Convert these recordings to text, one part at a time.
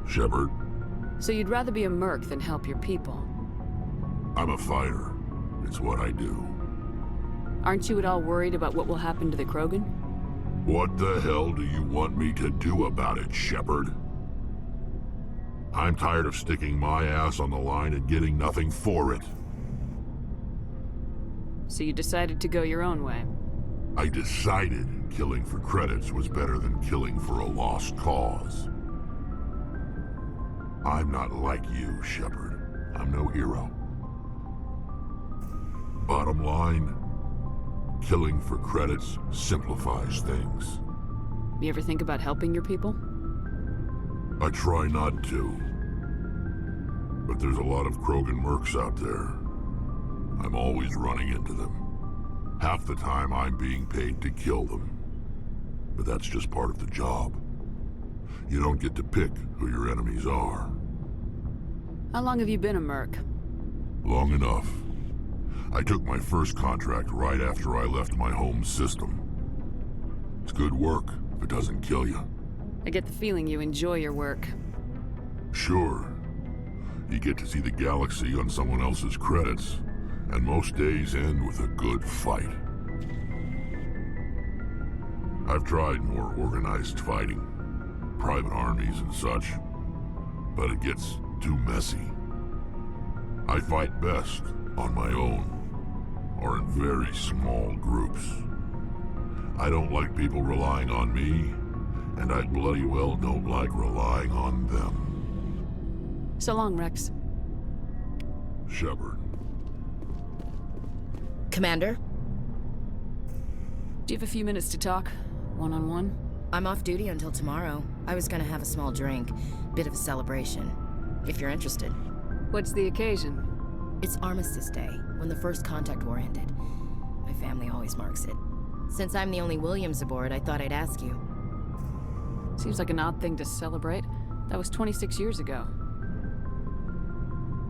Shepard, So you'd rather be a merc than help your people? I'm a fighter. It's what I do. Aren't you at all worried about what will happen to the Krogan? What the hell do you want me to do about it, Shepard? I'm tired of sticking my ass on the line and getting nothing for it. So you decided to go your own way? I decided killing for credits was better than killing for a lost cause. I'm not like you, Shepard. I'm no hero. Bottom line, killing for credits simplifies things. You ever think about helping your people? I try not to. But there's a lot of Krogan mercs out there. I'm always running into them. Half the time I'm being paid to kill them. But that's just part of the job. You don't get to pick who your enemies are. How long have you been a merc? Long enough. I took my first contract right after I left my home system. It's good work if it doesn't kill you. I get the feeling you enjoy your work. Sure. You get to see the galaxy on someone else's credits, and most days end with a good fight. I've tried more organized fighting, private armies and such, but it gets too messy. I fight best on my own, or in very small groups. I don't like people relying on me, and I bloody well don't like relying on them. So long, Rex. Shepard. Commander? Do you have a few minutes to talk? One-on-one? I'm off duty until tomorrow. I was gonna have a small drink. Bit of a celebration. If you're interested. What's the occasion? It's Armistice Day, when the first contact war ended. My family always marks it. Since I'm the only Williams aboard, I thought I'd ask you. Seems like an odd thing to celebrate. That was 26 years ago.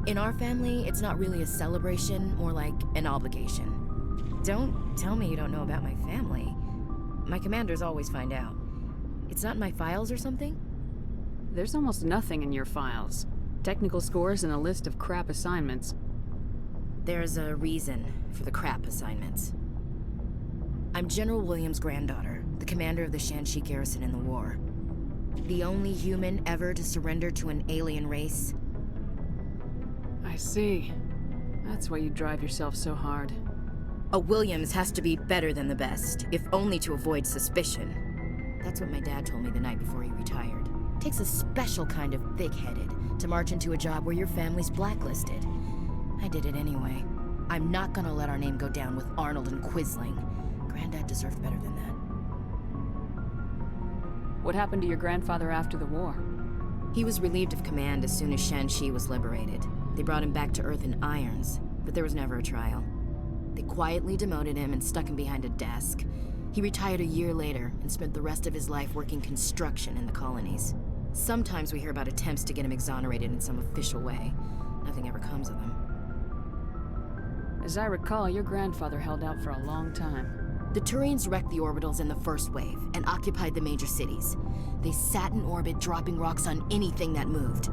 In our family, it's not really a celebration, more like an obligation. Don't tell me you don't know about my family. My commanders always find out. It's not in my files or something? There's almost nothing in your files. Technical scores and a list of crap assignments. There's a reason for the crap assignments. I'm General Williams' granddaughter, the commander of the Shanxi garrison in the war. The only human ever to surrender to an alien race. I see. That's why you drive yourself so hard. A Williams has to be better than the best, if only to avoid suspicion. That's what my dad told me the night before he retired. Takes a special kind of thick-headed to march into a job where your family's blacklisted. I did it anyway. I'm not gonna let our name go down with Arnold and Quisling. Granddad deserved better than that. What happened to your grandfather after the war? He was relieved of command as soon as Shanxi was liberated. They brought him back to Earth in irons, but there was never a trial. They quietly demoted him and stuck him behind a desk. He retired a year later and spent the rest of his life working construction in the colonies. Sometimes we hear about attempts to get him exonerated in some official way. Nothing ever comes of them. As I recall, your grandfather held out for a long time. The Turians wrecked the orbitals in the first wave and occupied the major cities. They sat in orbit, dropping rocks on anything that moved.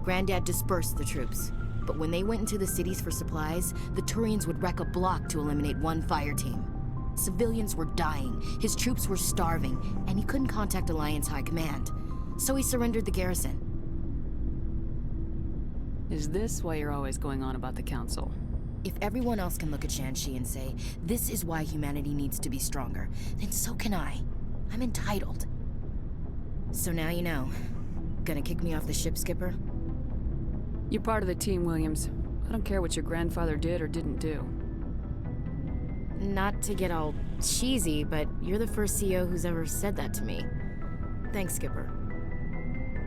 Granddad dispersed the troops, but when they went into the cities for supplies, the Turians would wreck a block to eliminate one fire team. Civilians were dying, his troops were starving, and he couldn't contact Alliance High Command. So he surrendered the garrison. Is this why you're always going on about the Council? If everyone else can look at Shanxi and say, this is why humanity needs to be stronger, then so can I. I'm entitled. So now you know. Gonna kick me off the ship, Skipper? You're part of the team, Williams. I don't care what your grandfather did or didn't do. Not to get all cheesy, but you're the first CO who's ever said that to me. Thanks, Skipper.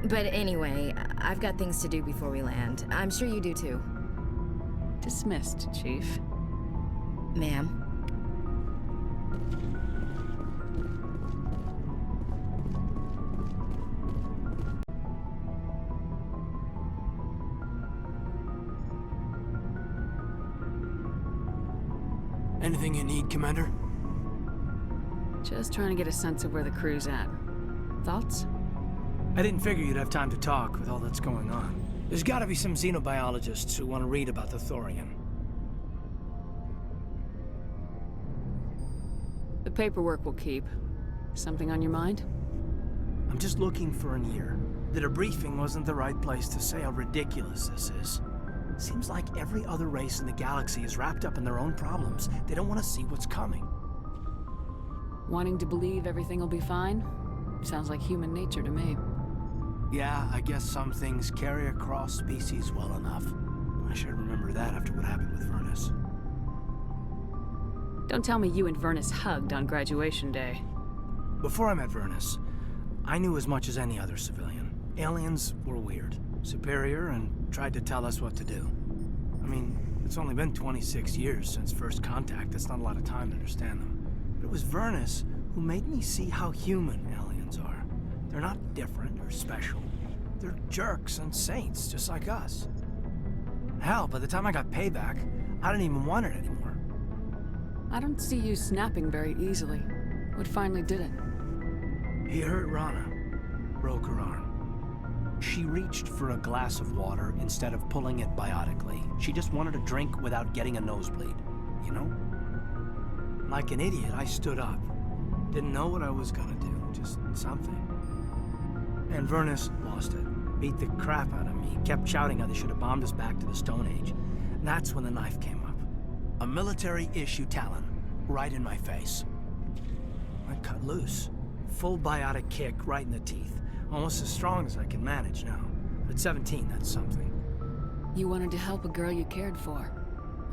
But anyway, I've got things to do before we land. I'm sure you do too. Dismissed, Chief. Ma'am. Anything you need, Commander? Just trying to get a sense of where the crew's at. Thoughts? I didn't figure you'd have time to talk with all that's going on. There's gotta be some xenobiologists who want to read about the Thorian. The paperwork will keep. Something on your mind? I'm just looking for an ear. The debriefing wasn't the right place to say how ridiculous this is. Seems like every other race in the galaxy is wrapped up in their own problems. They don't want to see what's coming. Wanting to believe everything will be fine? Sounds like human nature to me. Yeah, I guess some things carry across species well enough. I should remember that after what happened with Vernus. Don't tell me you and Vernus hugged on graduation day. Before I met Vernus, I knew as much as any other civilian. Aliens were weird, superior, and tried to tell us what to do. I mean, it's only been 26 years since first contact. That's not a lot of time to understand them. But it was Vernus who made me see how human aliens are. They're not different or special. They're jerks and saints, just like us. Hell, by the time I got payback, I didn't even want it anymore. I don't see you snapping very easily. What finally did it? He hurt Rana, broke her arm. She reached for a glass of water instead of pulling it biotically. She just wanted a drink without getting a nosebleed, you know? Like an idiot, I stood up. Didn't know what I was gonna do, just something. And Vernus lost it. Beat the crap out of me. Kept shouting how they should have bombed us back to the Stone Age. And that's when the knife came up. A military-issue talon, right in my face. I cut loose. Full biotic kick right in the teeth. Almost as strong as I can manage now. At 17, that's something. You wanted to help a girl you cared for.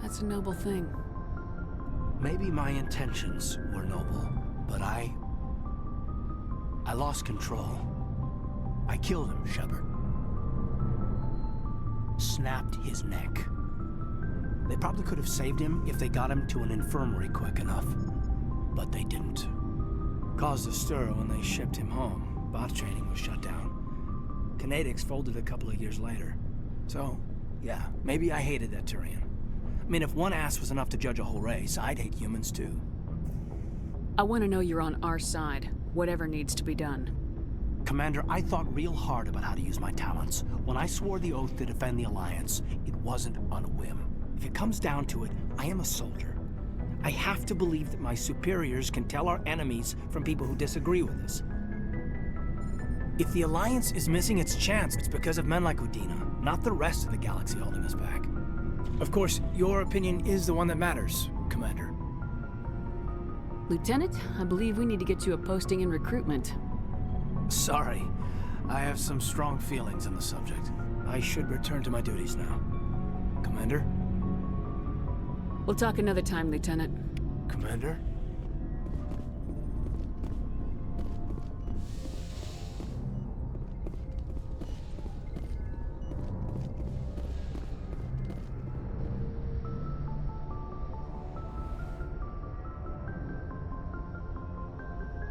That's a noble thing. Maybe my intentions were noble, but I lost control. I killed him, Shepard. Snapped his neck. They probably could have saved him if they got him to an infirmary quick enough. But they didn't. Caused a stir when they shipped him home. Bot training was shut down. Kinetics folded a couple of years later. So, yeah, maybe I hated that Turian. I mean, if one ass was enough to judge a whole race, I'd hate humans too. I want to know you're on our side, whatever needs to be done. Commander, I thought real hard about how to use my talents. When I swore the oath to defend the Alliance, it wasn't on a whim. If it comes down to it, I am a soldier. I have to believe that my superiors can tell our enemies from people who disagree with us. If the Alliance is missing its chance, it's because of men like Udina, not the rest of the galaxy holding us back. Of course, your opinion is the one that matters, Commander. Lieutenant, I believe we need to get you a posting in recruitment. Sorry. I have some strong feelings on the subject. I should return to my duties now. Commander? We'll talk another time, Lieutenant. Commander?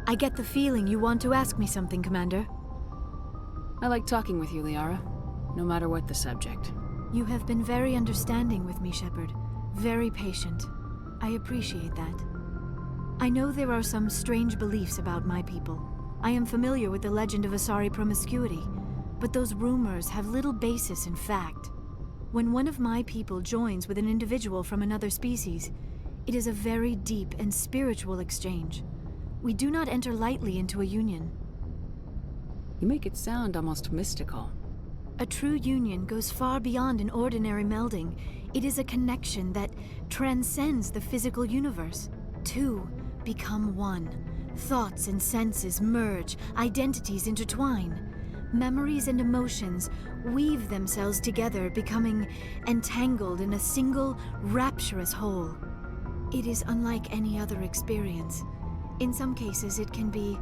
I get the feeling you want to ask me something, Commander. I like talking with you, Liara, no matter what the subject. You have been very understanding with me, Shepard. Very patient. I appreciate that. I know there are some strange beliefs about my people. I am familiar with the legend of Asari promiscuity, but those rumors have little basis in fact. When one of my people joins with an individual from another species, it is a very deep and spiritual exchange. We do not enter lightly into a union. You make it sound almost mystical. A true union goes far beyond an ordinary melding. It is a connection that transcends the physical universe. Two become one. Thoughts and senses merge, identities intertwine. Memories and emotions weave themselves together, becoming entangled in a single, rapturous whole. It is unlike any other experience. In some cases, it can be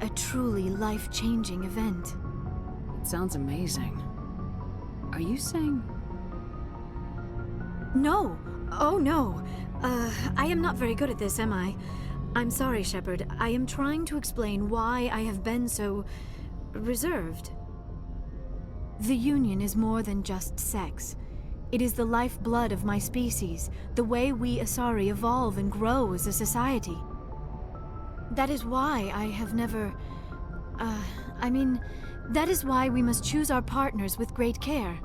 a truly life-changing event. It sounds amazing. Are you saying... No! Oh, no! I am not very good at this, am I? I'm sorry, Shepard. I am trying to explain why I have been so... reserved. The Union is more than just sex. It is the lifeblood of my species, the way we Asari evolve and grow as a society. That is why I have never... I mean, That is why we must choose our partners with great care.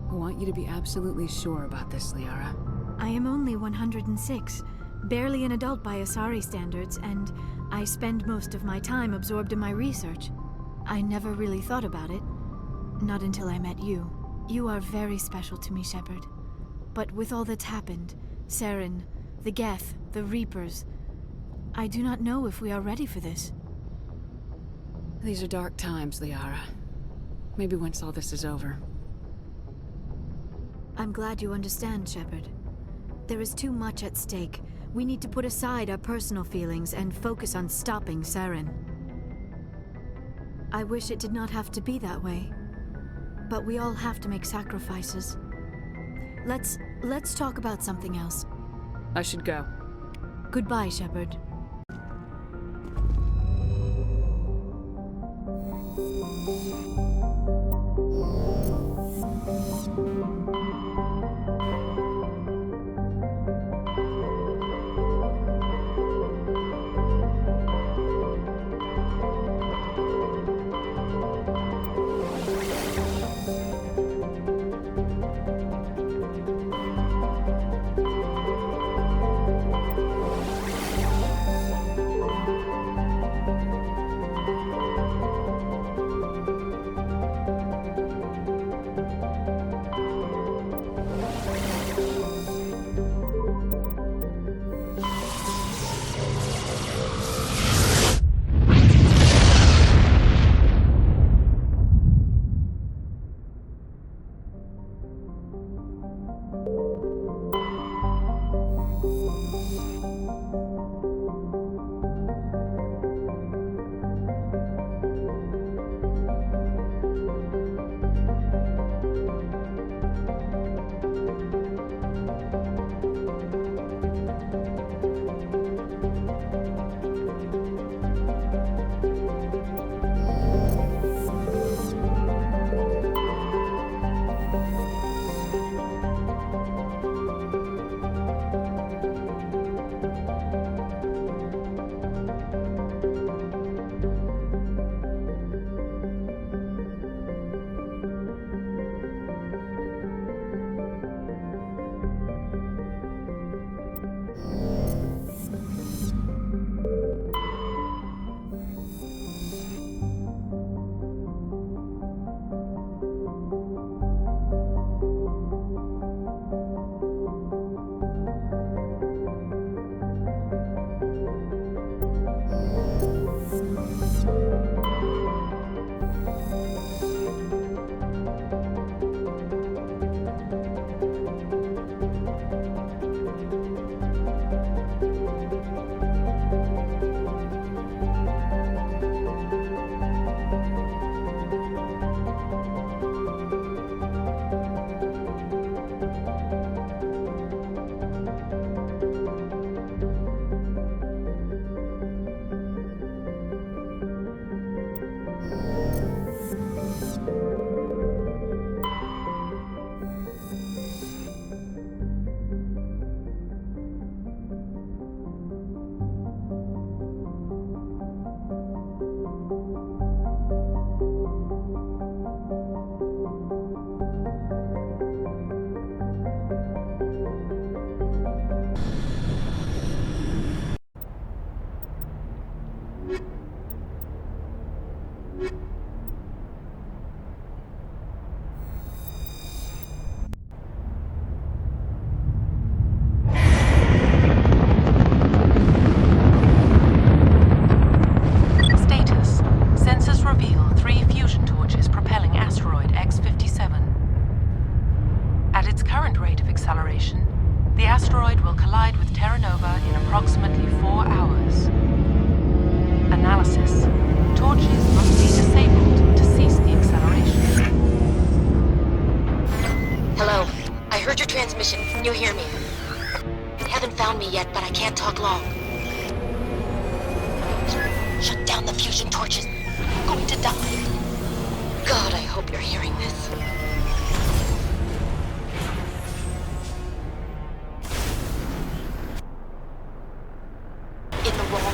I want you to be absolutely sure about this, Liara. I am only 106, barely an adult by Asari standards, and I spend most of my time absorbed in my research. I never really thought about it. Not until I met you. You are very special to me, Shepard. But with all that's happened, Saren, the Geth, the Reapers, I do not know if we are ready for this. These are dark times, Liara. Maybe once all this is over. I'm glad you understand, Shepard. There is too much at stake. We need to put aside our personal feelings and focus on stopping Saren. I wish it did not have to be that way. But we all have to make sacrifices. Let's talk about something else. I should go. Goodbye, Shepard.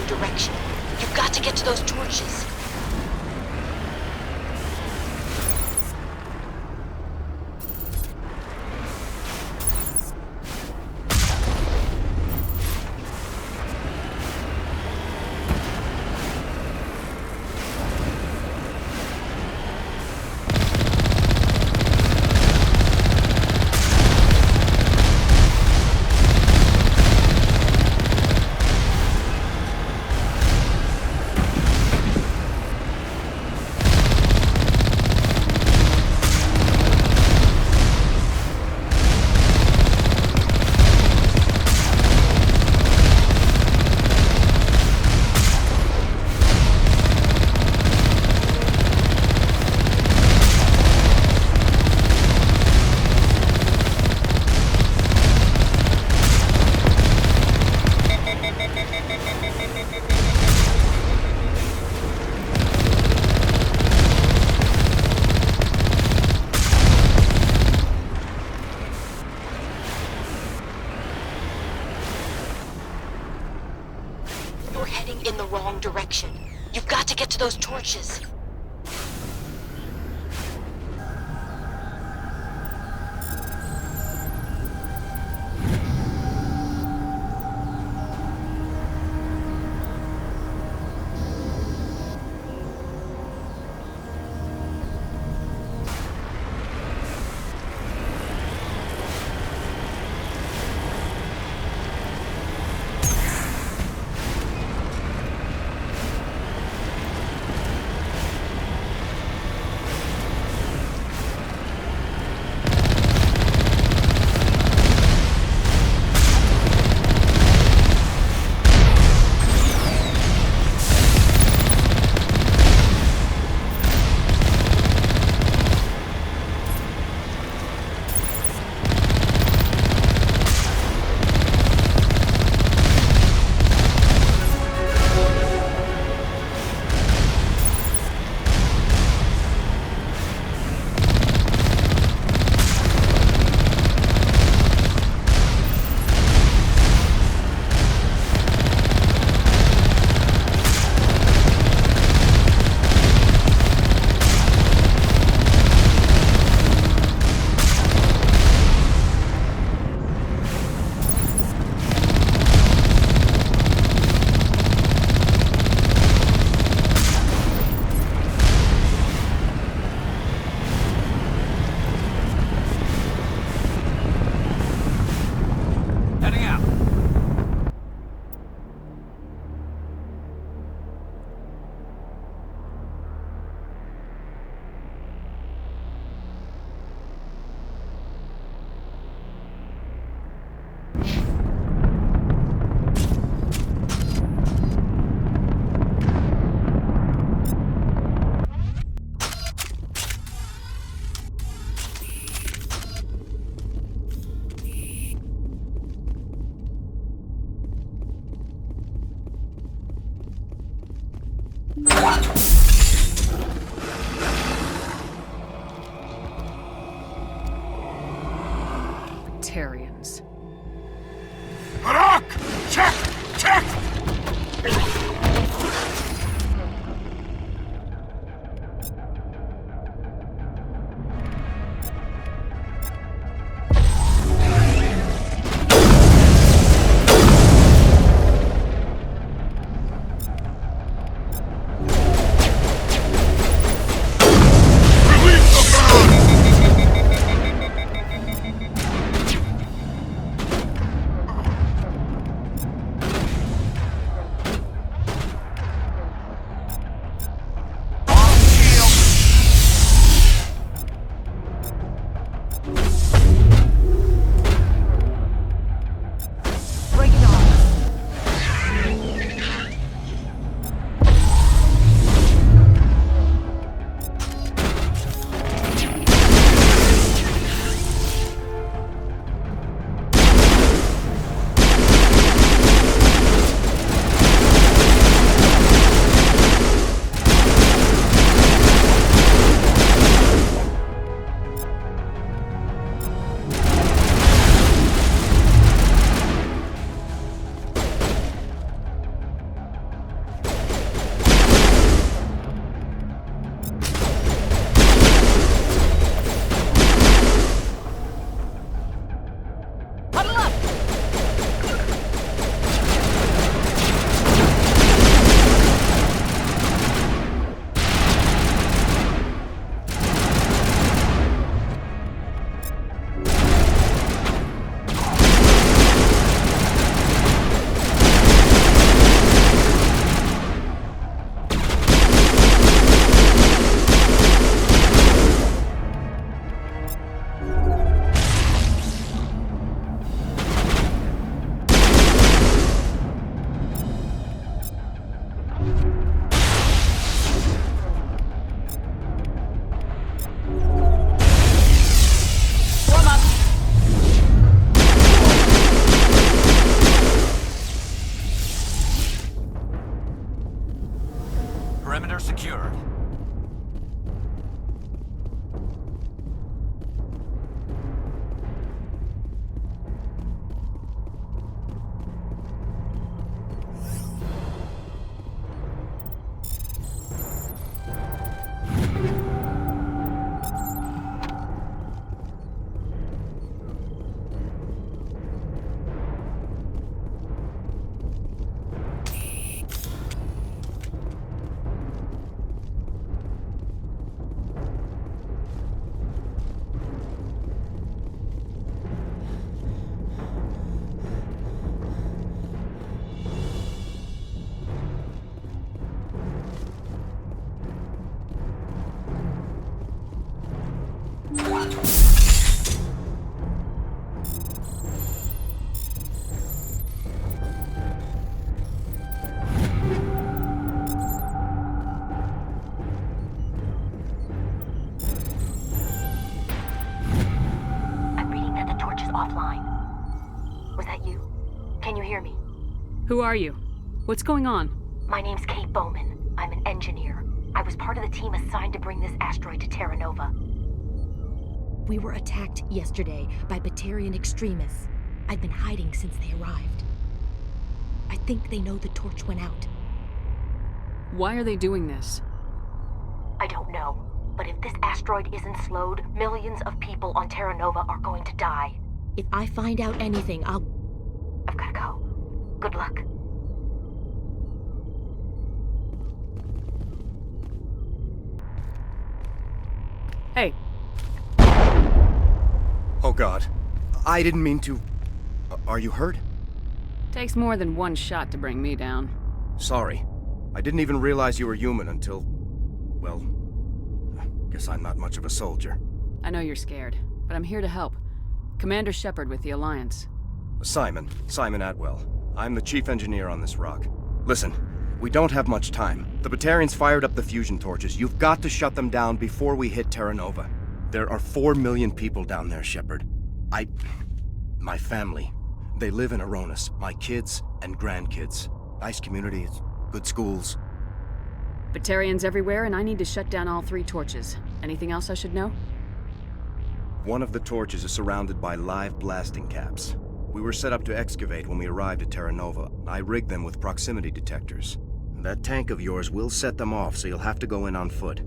Direction. You've got to get to those torches. torches. Tarians. Harak! Check! Check! Release the bird! I'm reading that the torch is offline. Was that you? Can you hear me? Who are you? What's going on? My name's Kate Bowman. I'm an engineer. I was part of the team assigned to bring this asteroid to Terra Nova. We were attacked yesterday by Batarian extremists. I've been hiding since they arrived. I think they know the torch went out. Why are they doing this? I don't know, but if this asteroid isn't slowed, millions of people on Terra Nova are going to die. If I find out anything, I'll... I've gotta go. Good luck. Hey, Oh God. I didn't mean to... Are you hurt? takes more than one shot to bring me down. Sorry. I didn't even realize you were human until... Well... Guess I'm not much of a soldier. I know you're scared, but I'm here to help. Commander Shepard with the Alliance. Simon Atwell. I'm the chief engineer on this rock. Listen, we don't have much time. The Batarians fired up the fusion torches. You've got to shut them down before we hit Terra Nova. There are 4 million people down there, Shepard. My family. They live in Aronis. My kids and grandkids. Nice communities, good schools. Batarians everywhere, and I need to shut down all 3 torches. Anything else I should know? One of the torches is surrounded by live blasting caps. We were set up to excavate when we arrived at Terra Nova. I rigged them with proximity detectors. That tank of yours will set them off, so you'll have to go in on foot.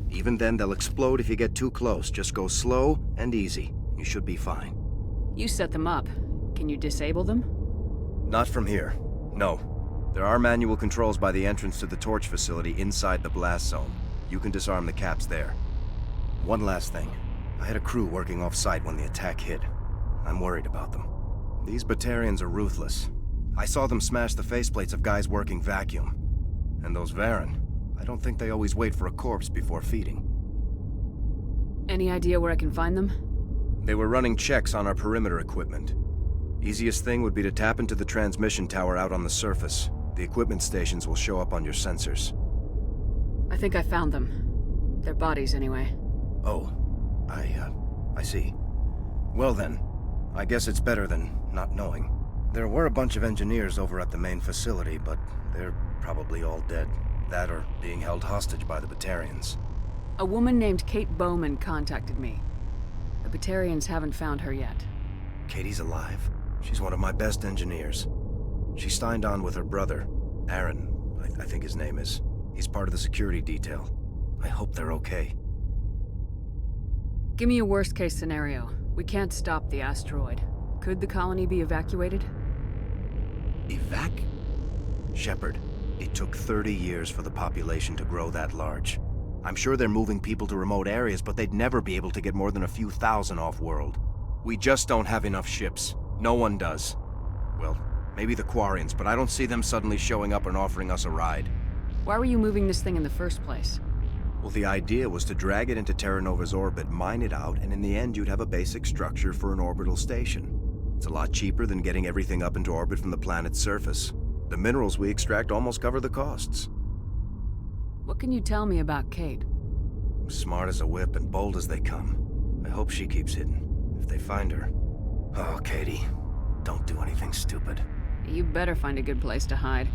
Even then, they'll explode if you get too close. Just go slow and easy. You should be fine. You set them up. Can you disable them? Not from here. No. There are manual controls by the entrance to the torch facility inside the blast zone. You can disarm the caps there. One last thing. I had a crew working off-site when the attack hit. I'm worried about them. These Batarians are ruthless. I saw them smash the faceplates of guys working vacuum. And those Varen, I don't think they always wait for a corpse before feeding. Any idea where I can find them? They were running checks on our perimeter equipment. Easiest thing would be to tap into the transmission tower out on the surface. The equipment stations will show up on your sensors. I think I found them. Their bodies, anyway. Oh, I see. Well then, I guess it's better than not knowing. There were a bunch of engineers over at the main facility, but they're probably all dead. That or being held hostage by the Batarians. A woman named Kate Bowman contacted me. The Batarians haven't found her yet. Katie's alive. She's one of my best engineers. She signed on with her brother, Aaron, I think his name is. He's part of the security detail. I hope they're okay. Give me a worst-case scenario. We can't stop the asteroid. Could the colony be evacuated? Shepard, it took 30 years for the population to grow that large. I'm sure they're moving people to remote areas, but they'd never be able to get more than a few thousand off-world. We just don't have enough ships. No one does. Well, maybe the Quarians, but I don't see them suddenly showing up and offering us a ride. Why were you moving this thing in the first place? Well, the idea was to drag it into Terra Nova's orbit, mine it out, and in the end you'd have a basic structure for an orbital station. It's a lot cheaper than getting everything up into orbit from the planet's surface. The minerals we extract almost cover the costs. What can you tell me about Kate? Smart as a whip and bold as they come. I hope she keeps hidden. If they find her... Oh, Katie, don't do anything stupid. You better find a good place to hide.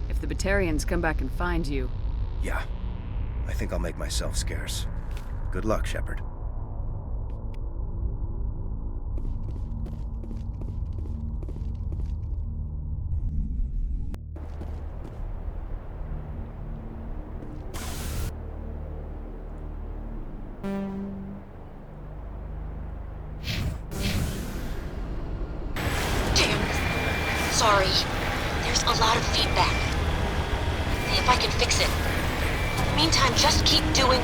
If the Batarians come back and find you... Yeah. I think I'll make myself scarce. Good luck, Shepard. Sorry. There's a lot of feedback. See if I can fix it. In the meantime, just keep doing...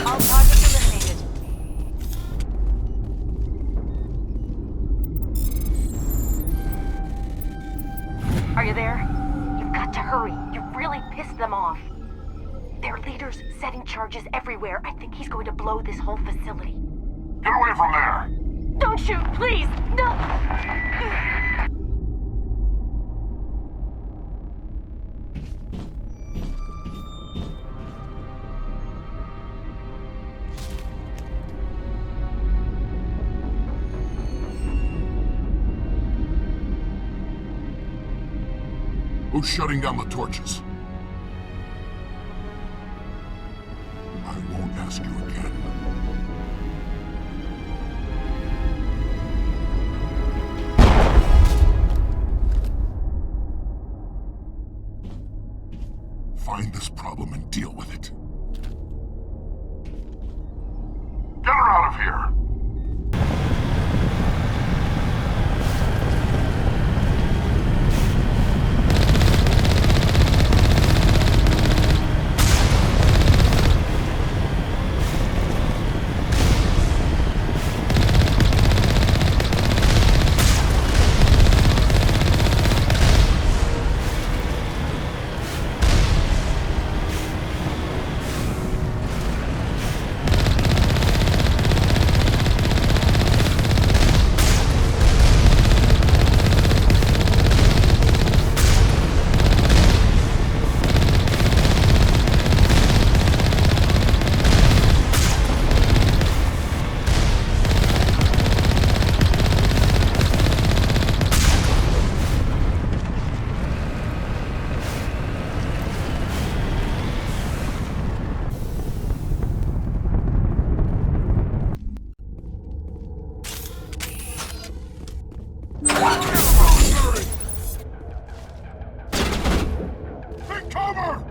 All targets eliminated. Are you there? You've got to hurry. You really pissed them off. Their leader's setting charges everywhere. I think he's going to blow this whole facility. Get away from there! Don't shoot, please! No! Who's shutting down the torches? I won't ask you again. Find this problem and deal with it. Get her out of here! Take cover!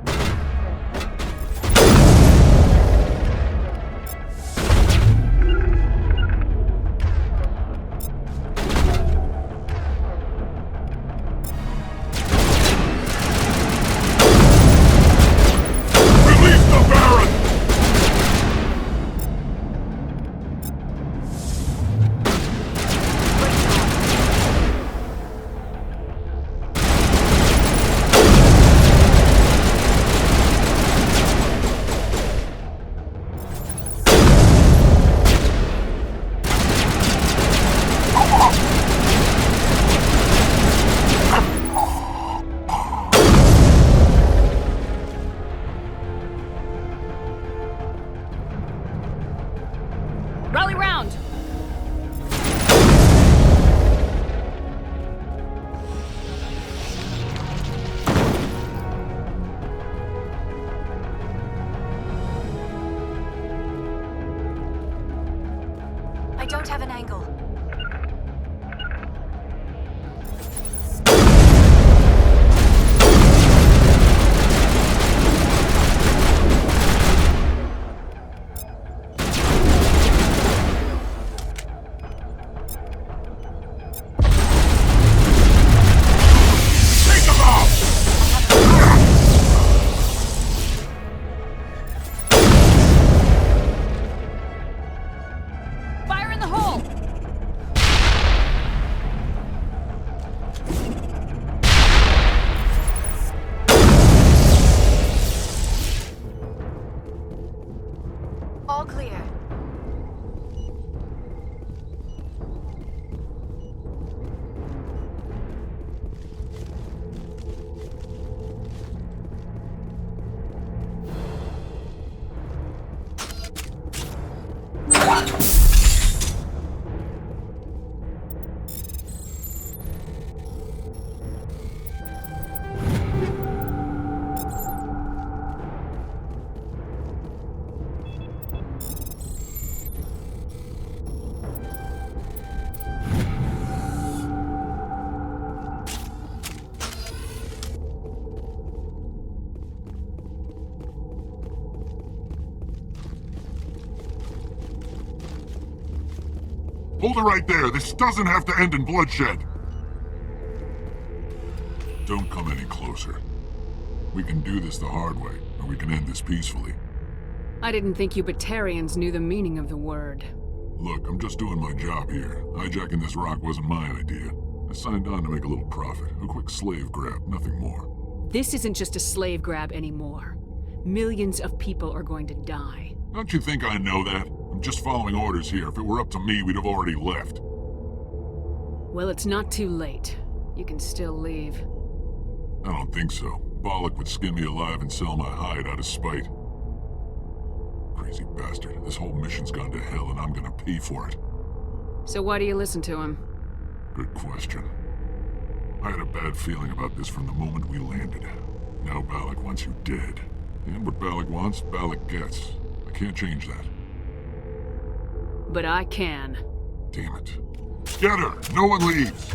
Release the Baron! Rally round! I don't have an angle. All clear. Hold it right there. This doesn't have to end in bloodshed. Don't come any closer. We can do this the hard way, or we can end this peacefully. I didn't think you Batarians knew the meaning of the word. Look, I'm just doing my job here. Hijacking this rock wasn't my idea. I signed on to make a little profit. A quick slave grab, nothing more. This isn't just a slave grab anymore. Millions of people are going to die. Don't you think I know that? I'm just following orders here. If it were up to me, we'd have already left. Well, it's not too late. You can still leave. I don't think so. Bollock would skin me alive and sell my hide out of spite. Crazy bastard. This whole mission's gone to hell and I'm gonna pay for it. So why do you listen to him? Good question. I had a bad feeling about this from the moment we landed. Now Bollock wants you dead. And what Bollock wants, Bollock gets. I can't change that. But I can. Damn it. Get her! No one leaves!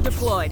deployed.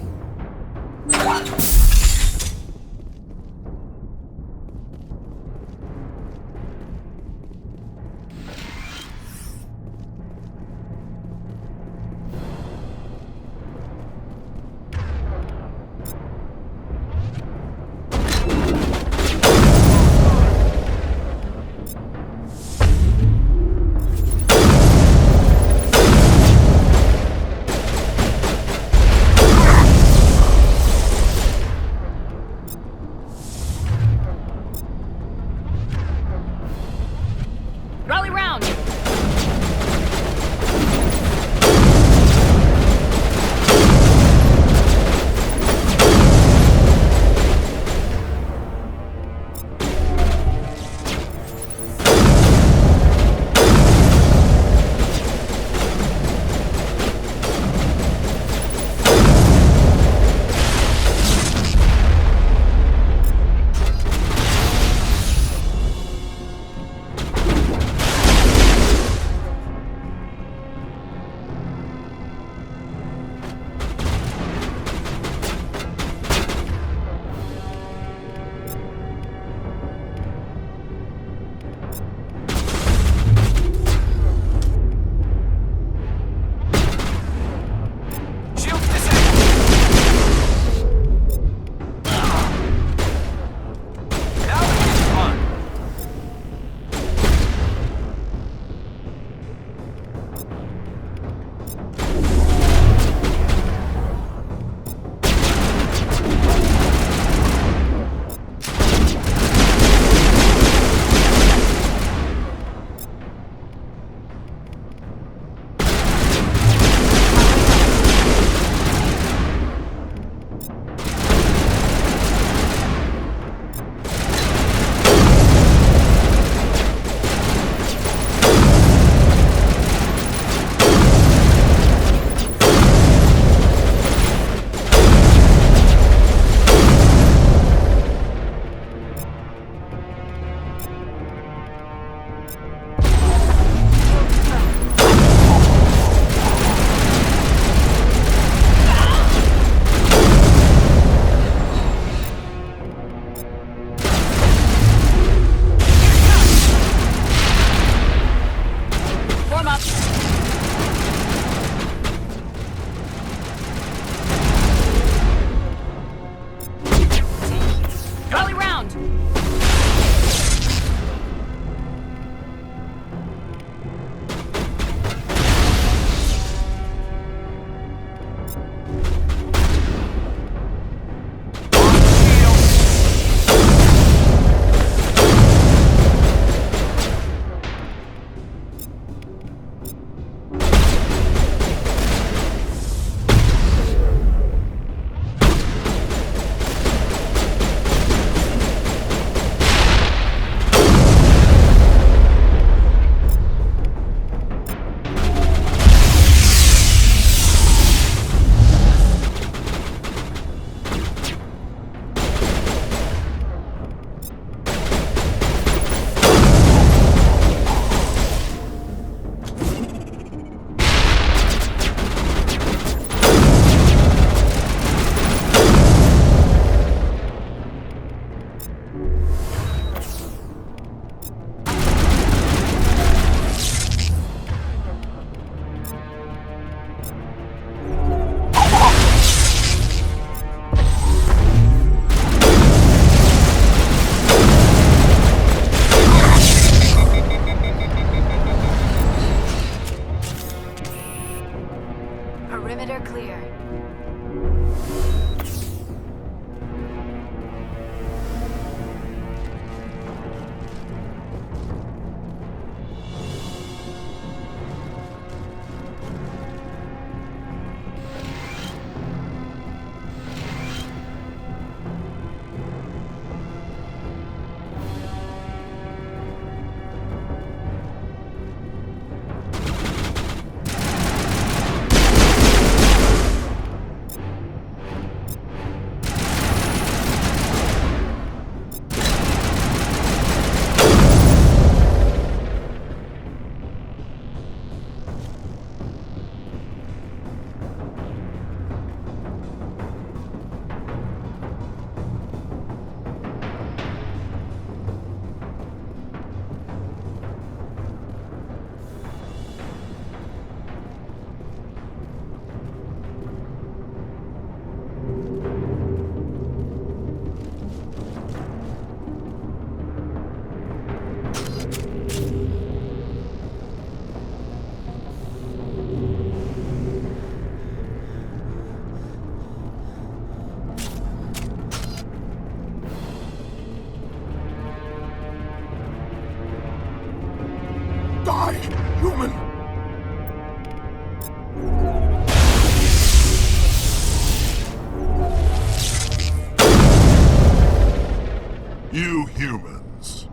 You humans.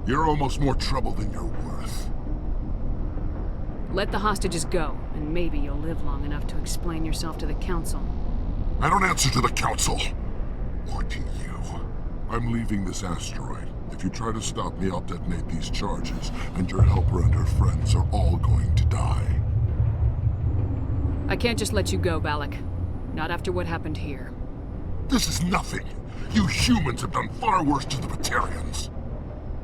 You're almost more trouble than you're worth. Let the hostages go, and maybe you'll live long enough to explain yourself to the Council. I don't answer to the Council. Or to you. I'm leaving this asteroid. If you try to stop me, I'll detonate these charges, and your helper and her friends are all going to die. I can't just let you go, Balak. Not after what happened here. This is nothing. You humans have done far worse to the Batarians.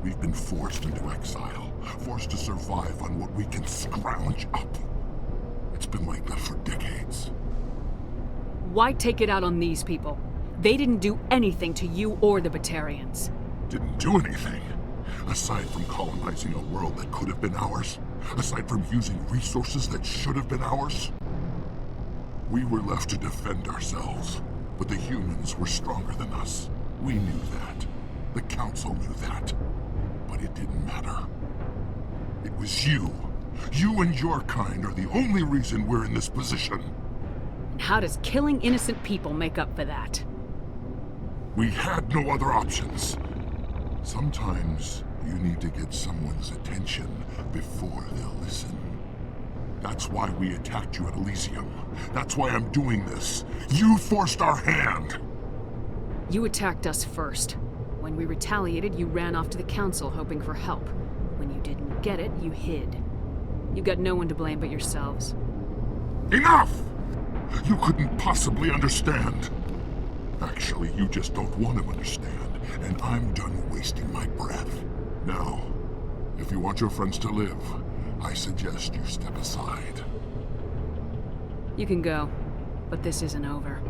We've been forced into exile, forced to survive on what we can scrounge up. It's been like that for decades. Why take it out on these people? They didn't do anything to you or the Batarians. Didn't do anything. Aside from colonizing a world that could have been ours. Aside from using resources that should have been ours. We were left to defend ourselves. But the humans were stronger than us. We knew that. The Council knew that. But it didn't matter. It was you. You and your kind are the only reason we're in this position. And how does killing innocent people make up for that? We had no other options. Sometimes you need to get someone's attention before they'll listen. That's why we attacked you at Elysium. That's why I'm doing this. You forced our hand! You attacked us first. When we retaliated, you ran off to the Council hoping for help. When you didn't get it, you hid. You've got no one to blame but yourselves. Enough! You couldn't possibly understand. Actually, you just don't want to understand, and I'm done wasting my breath. Now, if you want your friends to live, I suggest you step aside. You can go, but this isn't over.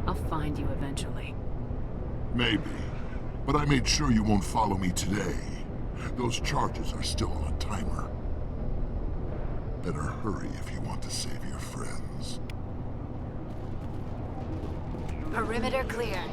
I'll find you eventually. Maybe, but I made sure you won't follow me today. Those charges are still on a timer. Better hurry if you want to save your friends. Perimeter clear.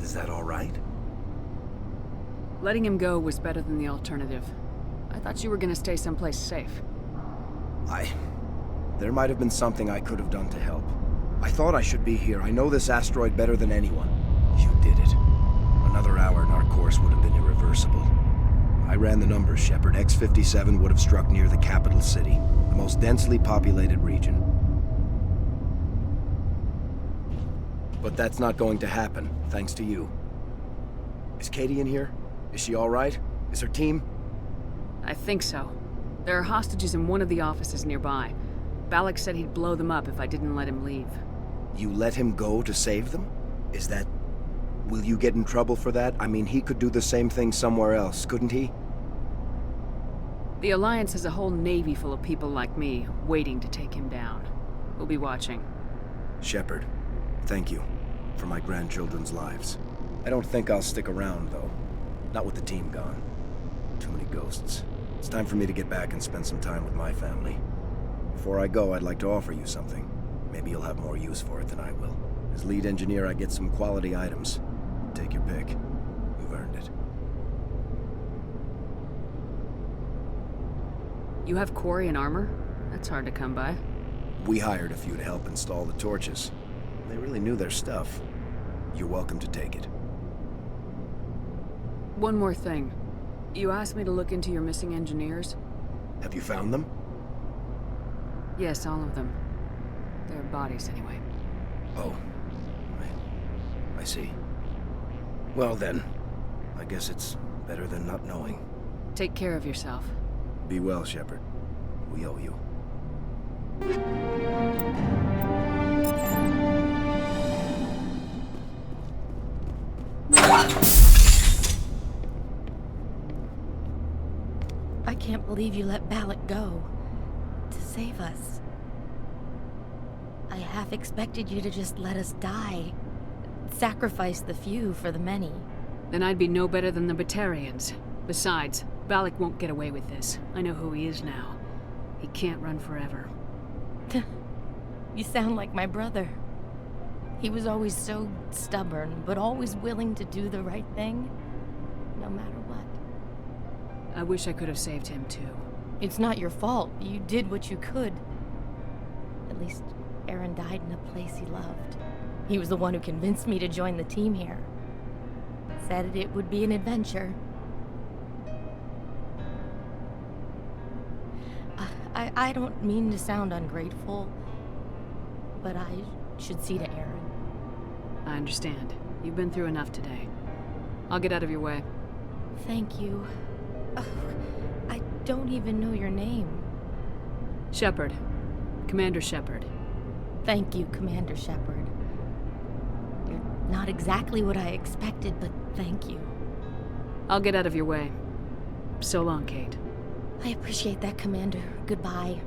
Is that all right? Letting him go was better than the alternative. I thought you were gonna stay someplace safe. There might have been something I could have done to help. I thought I should be here. I know this asteroid better than anyone. You did it. Another hour and our course would have been irreversible. I ran the numbers, Shepard. X-57 would have struck near the capital city, the most densely populated region. But that's not going to happen, thanks to you. Is Katie in here? Is she all right? Is her team? I think so. There are hostages in one of the offices nearby. Balak said he'd blow them up if I didn't let him leave. You let him go to save them? Is that... Will you get in trouble for that? I mean, he could do the same thing somewhere else, couldn't he? The Alliance has a whole navy full of people like me, waiting to take him down. We'll be watching. Shepard, thank you for my grandchildren's lives. I don't think I'll stick around, though. Not with the team gone. Too many ghosts. It's time for me to get back and spend some time with my family. Before I go, I'd like to offer you something. Maybe you'll have more use for it than I will. As lead engineer, I get some quality items. Take your pick. You've earned it. You have quarry and armor? That's hard to come by. We hired a few to help install the torches. They really knew their stuff. You're welcome to take it. One more thing. You asked me to look into your missing engineers? Have you found them? Yes, all of them. Their bodies, anyway. Oh. I see. Well then, I guess it's better than not knowing. Take care of yourself. Be well, Shepard. We owe you. I can't believe you let Balak go. To save us. I half expected you to just let us die. Sacrifice the few for the many. Then I'd be no better than the Batarians. Besides, Balak won't get away with this. I know who he is now. He can't run forever. You sound like my brother. He was always so stubborn, but always willing to do the right thing, no matter what. I wish I could have saved him too. It's not your fault. You did what you could. At least Aaron died in a place he loved. He was the one who convinced me to join the team here. Said it would be an adventure. I don't mean to sound ungrateful, but I should see to Aaron. I understand. You've been through enough today. I'll get out of your way. Thank you. Oh, I don't even know your name. Shepard. Commander Shepard. Thank you, Commander Shepard. You're not exactly what I expected, but thank you. I'll get out of your way. So long, Kate. I appreciate that, Commander. Goodbye.